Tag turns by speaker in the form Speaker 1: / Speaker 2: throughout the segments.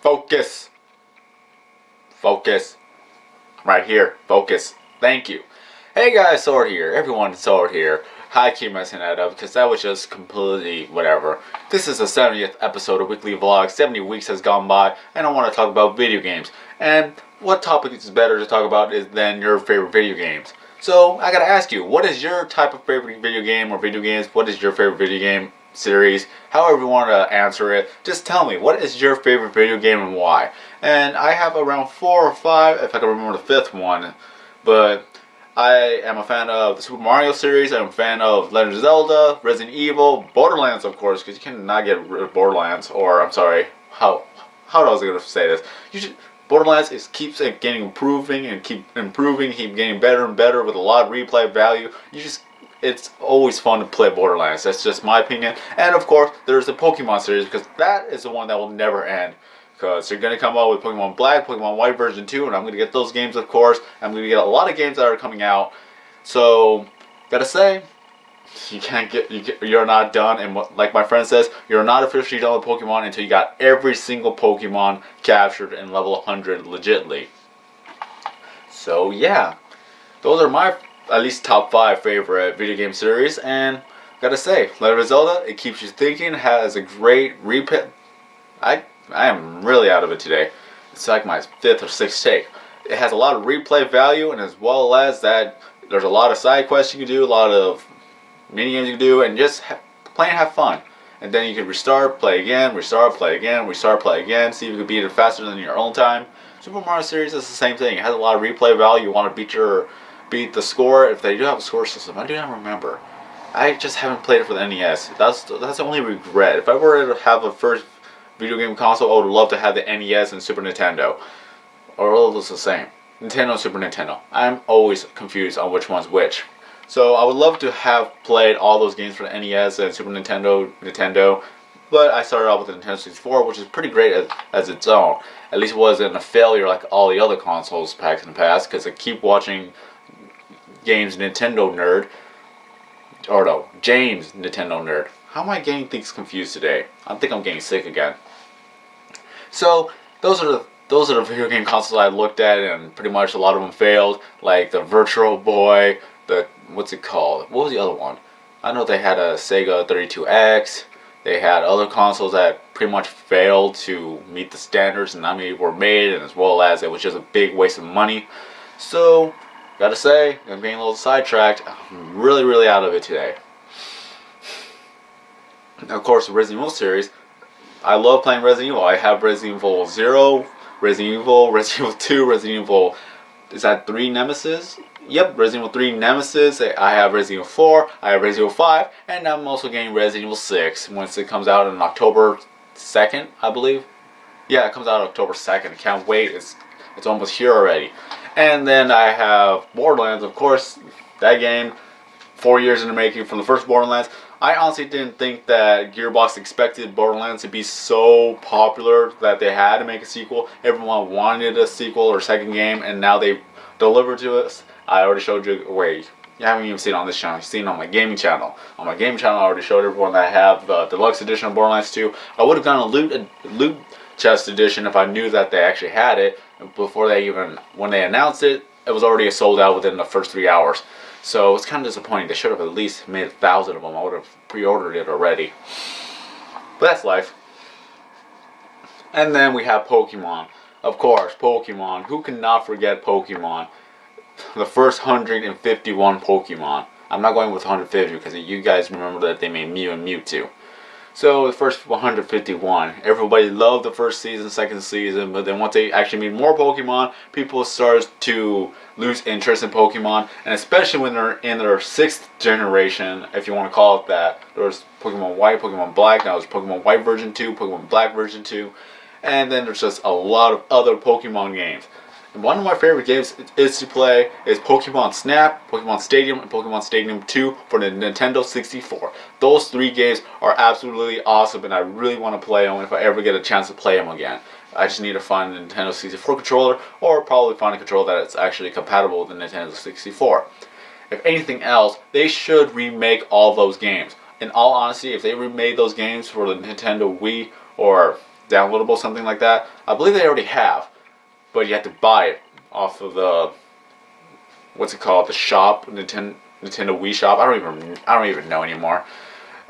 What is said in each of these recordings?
Speaker 1: Focus. Focus. Right here. Focus. Thank you. Hey guys, Sword here. Everyone, Sword here. I keep messing that up because that was just completely whatever. This is the 70th episode of Weekly Vlog. 70 weeks has gone by and I want to talk about video games. And what topic is better to talk about than your favorite video games? So I gotta ask you, what is your type of favorite video game or video games? What is your favorite video game series? However you want to answer it, just tell me, what is your favorite video game and why? And I have around 4 or 5, if I can remember the 5th one. But I am a fan of the Super Mario series, I'm a fan of Legend of Zelda, Resident Evil, Borderlands of course, because you cannot get rid of Borderlands, or I'm sorry, how was I going to say this? Borderlands keeps getting improving and keep getting better and better with a lot of replay value. It's always fun to play Borderlands. That's just my opinion. And of course, there's the Pokemon series because that is the one that will never end. Because they're going to come out with Pokemon Black, Pokemon White version 2, and I'm going to get those games, of course. I'm going to get a lot of games that are coming out. So, gotta say, you're not done. And like my friend says, you're not officially done with Pokemon until you got every single Pokemon captured in level 100 legitly. So yeah, those are my at least top 5 favorite video game series. And gotta say, Legend of Zelda, it keeps you thinking, has a great replay. I am really out of it today. It's like my 5th or 6th take. It has a lot of replay value, and as well as that, there's a lot of side quests you can do, a lot of mini games you can do, and just play and have fun. And then you can restart, play again, restart, play again, restart, play again, see if you can beat it faster than your own time. Super Mario series is the same thing. It has a lot of replay value. You want to beat the score. If they do have a score system, I do not remember. I just haven't played it for the NES. That's the only regret. If I were to have a first video game console, I would love to have the NES and Super Nintendo. Or all of those the same. Nintendo and Super Nintendo. I'm always confused on which one's which. So I would love to have played all those games for the NES and Super Nintendo, but I started out with the Nintendo 64, which is pretty great as its own. At least it wasn't a failure like all the other consoles back in the past, because I keep watching James Nintendo Nerd. How am I getting things confused today? I think I'm getting sick again. So those are the video game consoles I looked at, and pretty much a lot of them failed, like the Virtual Boy, what's it called? What was the other one? I know they had a Sega 32X. They had other consoles that pretty much failed to meet the standards and were made, and as well as it was just a big waste of money. So, gotta say, I'm getting a little sidetracked. I'm really out of it today. Of course, the Resident Evil series. I love playing Resident Evil. I have Resident Evil 0, Resident Evil 2, Resident Evil... Is that 3 Nemesis? Yep, Resident Evil 3 Nemesis. I have Resident Evil 4, I have Resident Evil 5, and I'm also getting Resident Evil 6 once it comes out on October 2nd, I believe. Yeah, it comes out October 2nd. I can't wait. It's almost here already. And then I have Borderlands, of course. That game, 4 years in the making from the first Borderlands. I honestly didn't think that Gearbox expected Borderlands to be so popular that they had to make a sequel. Everyone wanted a sequel or second game, and now they delivered to us. I already showed you. Wait, you haven't even seen it on this channel. You've seen it on my gaming channel. On my gaming channel, I already showed everyone that I have the deluxe edition of Borderlands 2. I would have gotten a loot chest edition if I knew that they actually had it before when they announced it. It was already sold out within the first 3 hours. So it's kind of disappointing. They should have at least made 1,000 of them. I would have pre-ordered it already. But that's life. And then we have Pokemon. Of course, Pokemon. Who cannot forget Pokemon? The first 151 Pokemon. I'm not going with 150 because you guys remember that they made Mew and Mewtwo. So the first 151. Everybody loved the first season, second season, but then once they actually made more Pokemon, people started to lose interest in Pokemon, and especially when they're in their 6th generation, if you want to call it that. There was Pokemon White, Pokemon Black, now it's Pokemon White version 2, Pokemon Black version 2, and then there's just a lot of other Pokemon games. And one of my favorite games is to play is Pokemon Snap, Pokemon Stadium, and Pokemon Stadium 2 for the Nintendo 64. Those 3 games are absolutely awesome, and I really want to play them if I ever get a chance to play them again. I just need to find a Nintendo 64 controller, or probably find a controller that is actually compatible with the Nintendo 64. If anything else, they should remake all those games. In all honesty, if they remade those games for the Nintendo Wii or downloadable, something like that. I believe they already have, but you have to buy it off of the, what's it called, the shop, Nintendo Wii shop. I don't even know anymore.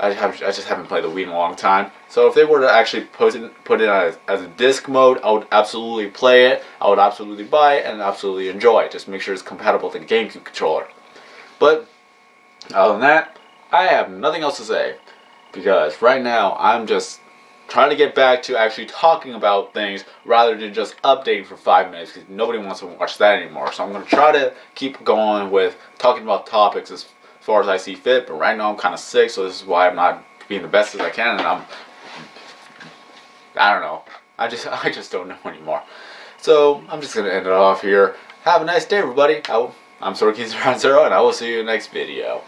Speaker 1: I just haven't played the Wii in a long time. So if they were to actually put it as a disc mode, I would absolutely play it. I would absolutely buy it and absolutely enjoy it. Just make sure it's compatible with the GameCube controller. But other than that, I have nothing else to say, because right now I'm just trying to get back to actually talking about things rather than just updating for 5 minutes, because nobody wants to watch that anymore. So I'm going to try to keep going with talking about topics as far as I see fit, but right now I'm kind of sick, so this is why I'm not being the best as I can, and I don't know. I just don't know anymore. So I'm just going to end it off here. Have a nice day, everybody. I'm Sorky0, and I will see you in the next video.